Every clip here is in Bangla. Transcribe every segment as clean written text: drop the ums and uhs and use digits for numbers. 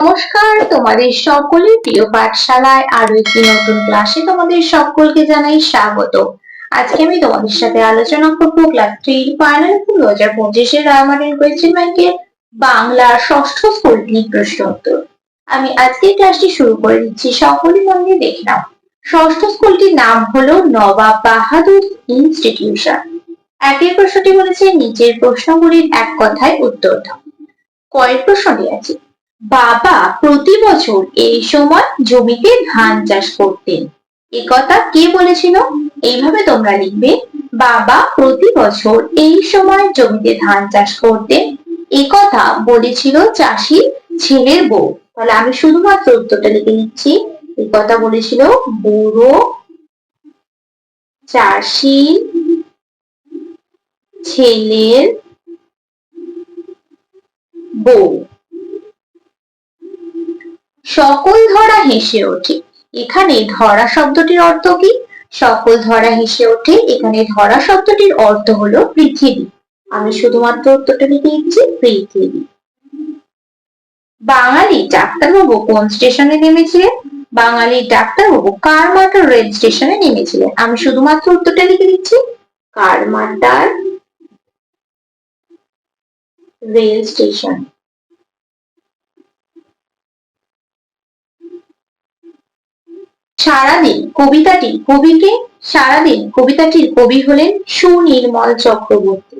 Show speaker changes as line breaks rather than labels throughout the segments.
নমস্কার, তোমাদের সকলের প্রিয় পাঠশালায় আরো একটি নতুন ক্লাসে তোমাদের সকলকে জানাই স্বাগত। আজকে আমি তোমাদের সাথে আলোচনা করবো ক্লাস 3 ফাইনাল 2025 রায়মার্টিন কোয়েশ্চেন ব্যাংকের বাংলা ষষ্ঠ স্কুলটির প্রশ্ন উত্তর। আমি আজকের ক্লাসটি শুরু করে দিচ্ছি, সকলে মন দিয়ে দেখে নাও। ষষ্ঠ স্কুলটির নাম হলো নবাব বাহাদুর ইনস্টিটিউশন। একের প্রশ্নটি বলেছে নিচের প্রশ্নগুলির এক কথায় উত্তর দাও। কয়েক প্রশ্নটি আছে। বাবা প্রতি বছর এই সময় জমিতে ধান চাষ করতেন, এ কথা কে বলেছিল? এইভাবে তোমরা লিখবে, বাবা প্রতি বছর এই সময় জমিতে ধান চাষ করতেন, এ কথা বলেছিল চাষির ছেলের বউ। তাহলে আমি শুধুমাত্র উত্তরটা লিখে নিচ্ছি, এ কথা বলেছিল বুড়ো চাষি ছেলের বউ। সকল ধরা হেসে ওঠে, এখানে ধরা শব্দটির অর্থ কি? সকল ধরা হেসে ওঠে, এখানে ধরা শব্দটির অর্থ হলো পৃথিবী। আমি শুধুমাত্র উত্তরটা লিখে দিচ্ছি, পৃথিবী। বাঙালি ডাক্তারবাবু কোন স্টেশনে নেমেছিলেন? বাঙালি ডাক্তারবাবু কারমাটার রেল স্টেশনে নেমেছিলেন। আমি শুধুমাত্র উত্তরটা লিখে দিচ্ছি, কারমাটার রেল স্টেশন। সারাদিন কবিতাটি কবিকে? সারাদিন কবিতাটির কবি হলেন সুনির্মল চক্রবর্তী।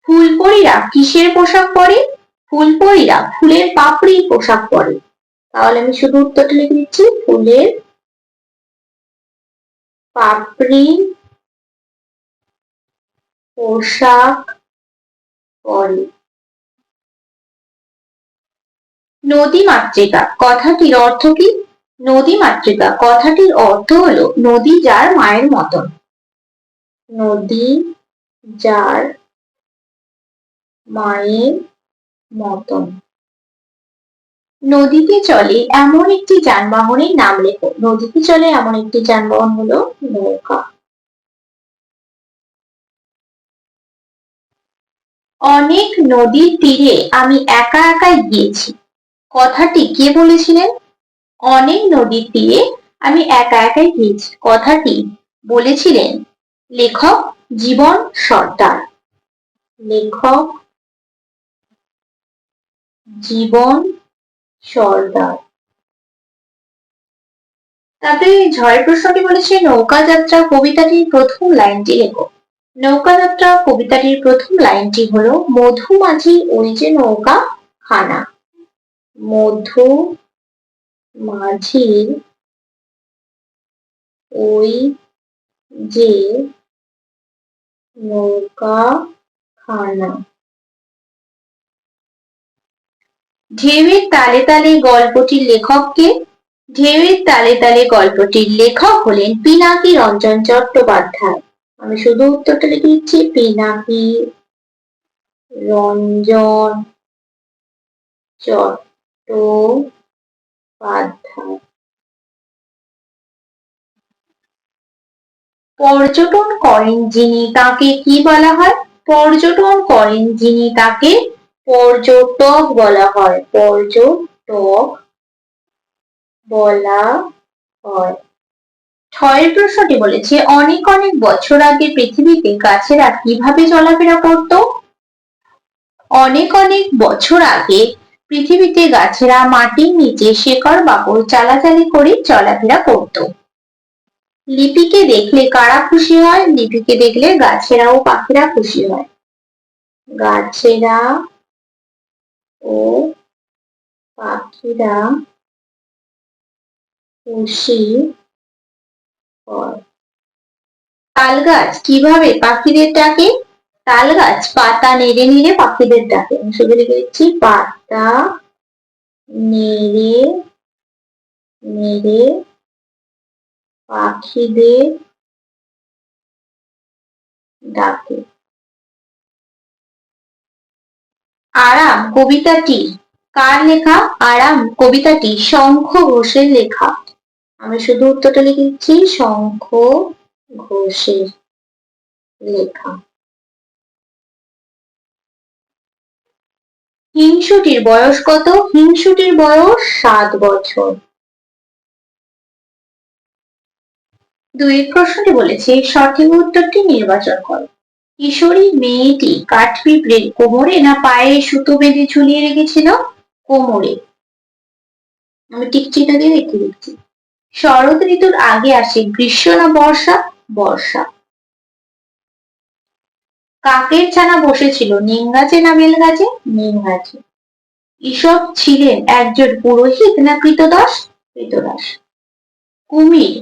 ফুলপরীরা কিসের পোশাক পরে? ফুলপরীরা ফুলের পাপড়ি পোশাক পরে। তাহলে আমি শুধু উত্তরটা লিখে দিচ্ছি, ফুলের পাপড়ি পোশাক পরে। নদী মাতৃকা কথাটির অর্থ কি? নদী মাতৃকা কথাটির অর্থ হলো নদী যার মায়ের মতন। নদী যার মায়ের মতন। নদীতে চলে এমন একটি যানবাহনের নাম লেখো। নদীতে চলে এমন একটি যানবাহন হলো নৌকা। অনেক নদীর তীরে আমি একা একাই গিয়েছি, কথাটি কে বলেছিলেন? অনেক নদীর তীরে আমি একা একাই গিয়েছি, কথাটি বলেছিলেন লেখক জীবন সর্দার। লেখক জীবন সর্দার। তারপরে ঝড়ের প্রশ্নটি বলেছে নৌকা যাত্রা কবিতাটির প্রথম লাইনটি লেখো। নৌকা যাত্রা কবিতাটির প্রথম লাইনটি হলো মধু মাঝি ওই যে নৌকা খানা। মধু মাঝির ওই যে নৌকা খানা। ঢেউয়ের তালে তালে গল্পটির লেখক কে? ঢেউয়ের তালে তালে গল্পটির লেখক হলেন পিনাকি রঞ্জন চট্টোপাধ্যায়। আমি শুধু উত্তরটা লিখে দিচ্ছি, পিনাকি রঞ্জন চট্টোপাধ্যায়। পর্যটন করেন যিনি তাকে কি বলা হয়? পর্যটন করেন যিনি তাকে পর্যটক বলা হয়। পর্যটক বলা হয়। ছয়ের প্রশ্নটি বলেছে অনেক অনেক বছর আগে পৃথিবীতে গাছেরা কিভাবে চলাফেরা করত? অনেক অনেক বছর আগে পৃথিবীতে গাছেরা মাটির নিচে শেকড় বাকড় চালাচালি করে চলাফেরা করত। লিপিকে দেখলে কারা খুশি হয়? লিপিকে দেখলে গাছেরা ও পাখিরা খুশি হয়। গাছেরা ও পাখিরা খুশি হয়। তাল গাছ কিভাবে পাখিদের ডাকে? তাল গাছ পাতা নেড়ে নেড়ে পাখিদের ডাকে। আমি শুধু লিখে দিচ্ছি, পাতা নেড়ে নেড়ে পাখিদের ডাকে। আরাম কবিতাটি কার লেখা? আরাম কবিতাটি শঙ্খ ঘোষের লেখা। আমি শুধু উত্তরটা লিখে দিচ্ছি, শঙ্খ ঘোষের। লেখা। হিংসুটির বয়স কত? হিংসুটির বয়স 7 বছর। দুই প্রশ্নটি বলেছে সঠিক উত্তরটি নির্বাচন করো। কিশোরী মেয়েটি কাঠপিঁপড়ের কোমরে না পায়ে সুতো বেঁধে ঝুলিয়ে রেখেছিল? কোমরে। আমি টিকচিটা দিয়ে রেখে দিচ্ছি। শরৎ ঋতুর আগে আসে গ্রীষ্ম না বর্ষা? বর্ষা। কাকের ছানা বসেছিল নিম গাছে না বেল গাছে? নিম গাছে। ঈশপ ছিলেন একজন পুরোহিত না কৃতদাস? কৃতদাস। কুমির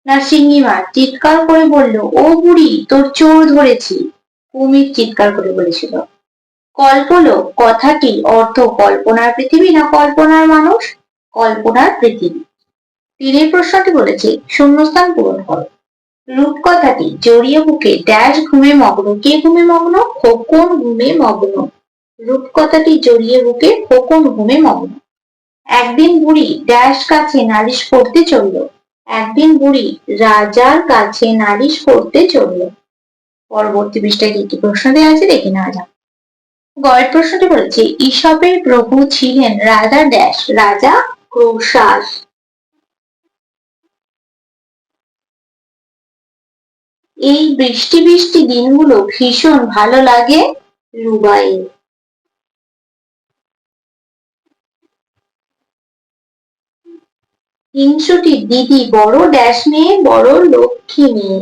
না শিঙি মাছ চিৎকার করে বলল, ও বুড়ি তোর চোর ধরেছি। কুমির চিৎকার করে বলেছিল। কল্পলোক কথাটি অর্থ কল্পনার পৃথিবী না কল্পনার মানুষ? কল্পনার পৃথিবী। তিনের প্রশ্নটি বলেছে শূন্যস্থান পূরণ করো। রূপকথাটি জড়িয়ে বুকে ড্যাশ ঘুমে মগ্ন। কে ঘুমে মগ্ন? খোকন ঘুমে মগ্ন। রূপকথাটি জড়িয়ে বুকে খোকন ঘুমে মগ্ন। একদিন বুড়ি ড্যাশ কাছে নালিশ করতে চলল। একদিন বুড়ি রাজার কাছে নালিশ করতে চলল। পরবর্তী পৃষ্ঠায় কি কি প্রশ্ন দেওয়া আছে দেখে নেওয়া যাক। গয়ের প্রশ্নটি বলেছে ঈশপের প্রভু ছিলেন রাজা ড্যাশ? রাজা ক্রোশাস। এই বৃষ্টি বৃষ্টি দিনগুলো ভীষণ ভালো লাগে রুবাইয়ের। হিংসুটির দিদি বড় ড্যাশ মেয়ে? বড় লক্ষ্মী মেয়ে।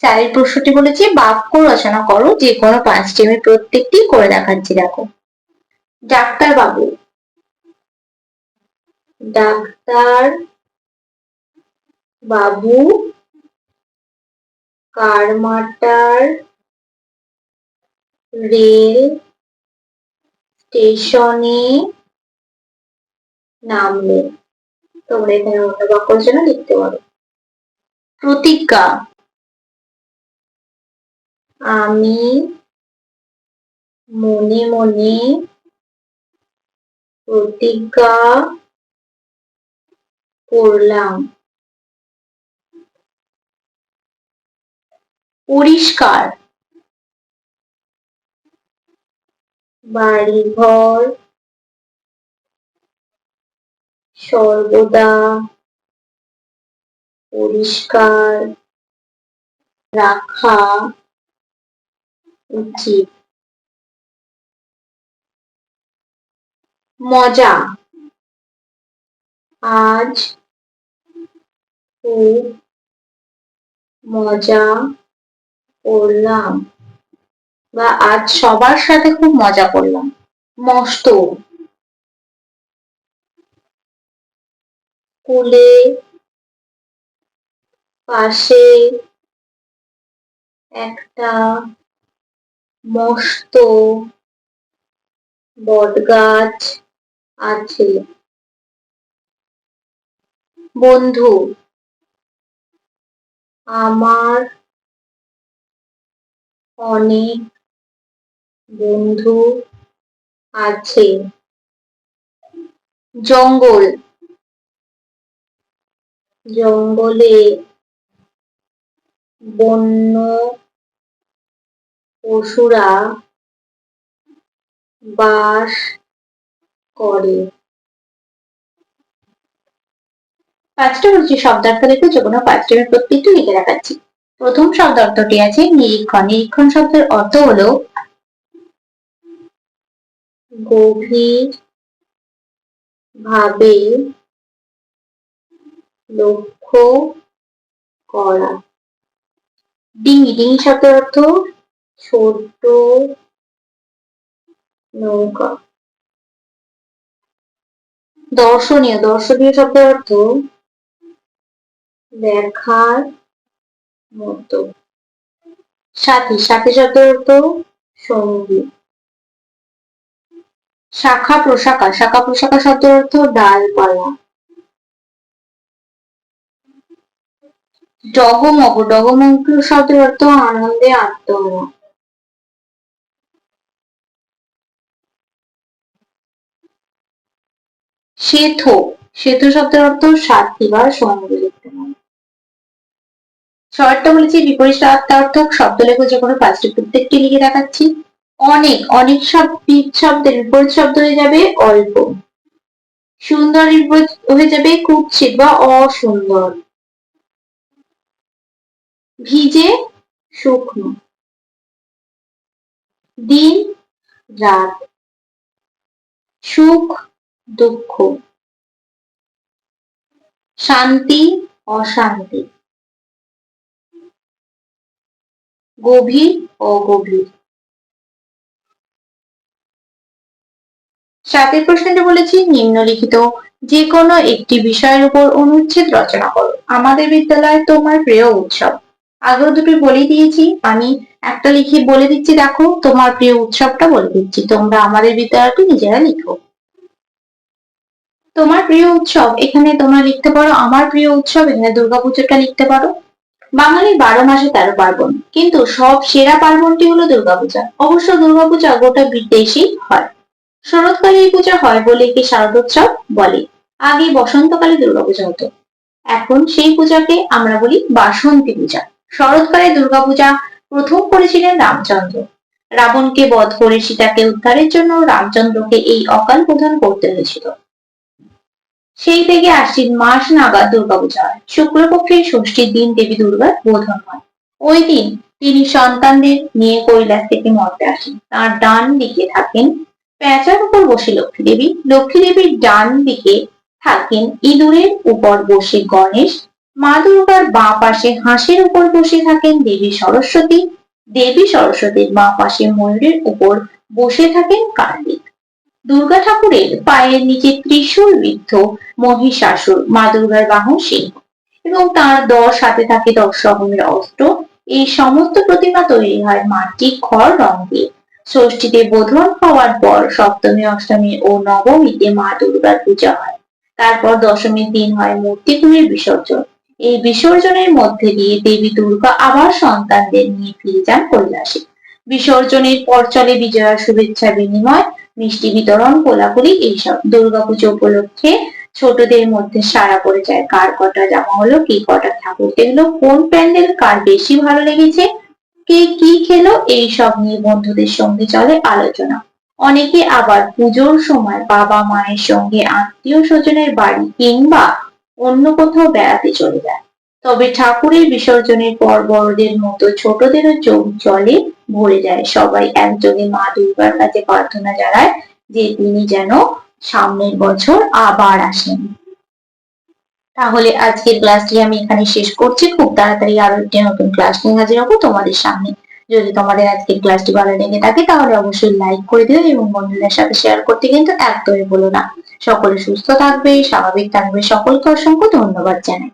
চারের প্রশ্নটি বলেছে বাক্য রচনা করো, যে কোনো পাঁচটি আমি প্রত্যেকটি করে দেখাচ্ছি দেখো। ডাক্তার বাবু। ডাক্তার বাবু কারমাটার রেল স্টেশনে নামলেন। তোমরা এখানে অন্য বাক্য রচনা লিখতে পারো। প্রতিজ্ঞা। আমি মনে মনে প্রতিজ্ঞা করলাম। পরিষ্কার। বাড়িঘর সর্বদা পরিষ্কার রাখা উচিত। মজা। আজ খুব মজা করলাম বা আজ সবার সাথে খুব মজা করলাম। মস্ত। স্কুলে পাশে একটা মস্ত বটগাছ আছে। বন্ধু। আমার অনেক বন্ধু আছে। জঙ্গল। জঙ্গলে বন্য পশুরা বাস করে। পাঁচটা বলছি শব্দার্থ লিখে যে কোনো পাঁচটি আমি প্রত্যেকটি লিখে দেখাচ্ছি। প্রথম শব্দার্থটি আছে নিরীক্ষণ। নিরীক্ষণ শব্দের অর্থ হলো গভীর ভাবে লক্ষ্য করা। ডিঙি। ডিঙি শব্দের অর্থ ছোট নৌকা। দর্শনীয়। দর্শনীয় শব্দের অর্থ দেখার মতো। সাথী। সাথী শব্দের অর্থ সঙ্গী। শাখা প্রশাখা। শাখা প্রশাখা শব্দের অর্থ ডালপালা। ডগমগ। ডগমগ শব্দের অর্থ আনন্দে আত্মহারা। সেথো। সেথো শব্দের অর্থ সাথী বা সঙ্গী লিখতে পারে। শর্টটা বলেছি বিপরীতার্থক শব্দ লেখো, যে কোনো পাঁচটি প্রত্যেকটি লিখে দেখাচ্ছি। অনেক, অনেক শব্দের বিপরীত শব্দ হয়ে যাবে অল্প। সুন্দর বিপরীত হয়ে যাবে কুৎসিত বা অসুন্দর। ভিজে শুকনো। দিন রাত। সুখ দুঃখ। শান্তি অশান্তি। গভীর অগভীর। সাতের প্রশ্নটা বলেছি নিম্নলিখিত যে কোনো একটি বিষয়ের উপর অনুচ্ছেদ রচনা করো। আমাদের বিদ্যালয় তোমার প্রিয় উৎসব। আগেও দুটো বলে দিয়েছি, আমি একটা লিখে বলে দিচ্ছি, দেখো তোমার প্রিয় উৎসবটা বলে দিচ্ছি, তোমরা আমাদের বিদ্যালয়টি নিজেরা লিখো। তোমার প্রিয় উৎসব, এখানে তোমরা লিখতে পারো আমার প্রিয় উৎসব, এখানে দুর্গাপুজোটা লিখতে পারো। বাঙালি 12 মাসে 13 পার্বণ, কিন্তু সব সেরা পার্বণটি হলো দুর্গাপূজা। অবশ্য দুর্গাপূজা গোটা বিদেশেই হয়। শরৎকালে এই পূজা হয় বলে একে শারদোৎসব বলে। আগে বসন্তকালে দুর্গাপূজা হতো, এখন সেই পূজাকে আমরা বলি বাসন্তী পূজা। শরৎকালে দুর্গাপূজা প্রথম করেছিলেন রামচন্দ্র। রাবণকে বধ করে সীতাকে উদ্ধারের জন্য রামচন্দ্রকে এই অকাল বোধন করতে হয়েছিল। সেই থেকে আশ্বিন মাস নাগাদ দুর্গাপূজা হয়। শুক্লপক্ষের ষষ্ঠীর দিন দেবী দুর্গার বোধন হয়। ওই দিন তিনি সন্তানদের নিয়ে কৈলাস থেকে মর্তে আসেন। তার ডান দিকে থাকেন পেঁচার উপর বসে লক্ষ্মী দেবী, লক্ষ্মী দেবীর ডান দিকে থাকেন ইঁদুরের উপর বসে গণেশ, মা দুর্গার বাঁ পাশে হাঁসের উপর বসে থাকেন দেবী সরস্বতী, দেবী সরস্বতীর বাঁ পাশে ময়ূরের উপর বসে থাকেন কার্তিক। দুর্গা ঠাকুরের পায়ের নিচে ত্রিশূল বিদ্ধ মহিষাসুর, মা দুর্গার বাহন সিংহ এবং তার 10 হাতে থাকে 10 রকমের অস্ত্র। এই সমস্ত প্রতিমা তৈরি হয় মাটি খড় রং দিয়ে। ষষ্ঠীতে বোধন হওয়ার পর সপ্তমী অষ্টমী ও নবমীতে মা দুর্গার পূজা হয়। তারপর দশমীর দিন হয় মূর্তিগুলির বিসর্জন। এই বিসর্জনের মধ্যে দিয়ে দেবী দুর্গা আবার সন্তানদের নিয়ে ফিরে যান কৈলাসে। বিসর্জনের পর চলে বিজয়ার শুভেচ্ছা বিনিময়, মিষ্টি বিতরণ, কোলাকুলি এইসব। দুর্গাপুজো উপলক্ষে ছোটদের মধ্যে সাড়া পড়ে যায় কার কটা জামা হলো, কে কটা ঠাকুর দেখলো, কোন প্যান্ডেল কার বেশি ভালো লেগেছে, কে কি খেলো, এইসব নিয়ে বন্ধুদের সঙ্গে চলে আলোচনা। অনেকে আবার পুজোর সময় বাবা মায়ের সঙ্গে আত্মীয় স্বজনের বাড়ি কিংবা অন্য কোথাও বেড়াতে চলে যায়। তবে ঠাকুরের বিসর্জনের পর বড়দের মতো ছোটদেরও চোখ জলে ভরে যায়। সবাই একযোগে মা দুর্গার কাছে প্রার্থনা জানায় যে তিনি যেন সামনের বছর আবার আসেন। তাহলে আজকের ক্লাসটি আমি এখানে শেষ করছি। খুব তাড়াতাড়ি আরো একটি নতুন ক্লাস নিয়ে হাজির হবো তোমাদের সামনে। যদি তোমাদের আজকের ক্লাসটি ভালো লেগে থাকে তাহলে অবশ্যই লাইক করে দিও এবং বন্ধুদের সাথে শেয়ার করতে কিন্তু একদমই ভুলো না। সকলে সুস্থ থাকবে, স্বাভাবিক থাকবে, সকলকে অসংখ্য ধন্যবাদ জানাই।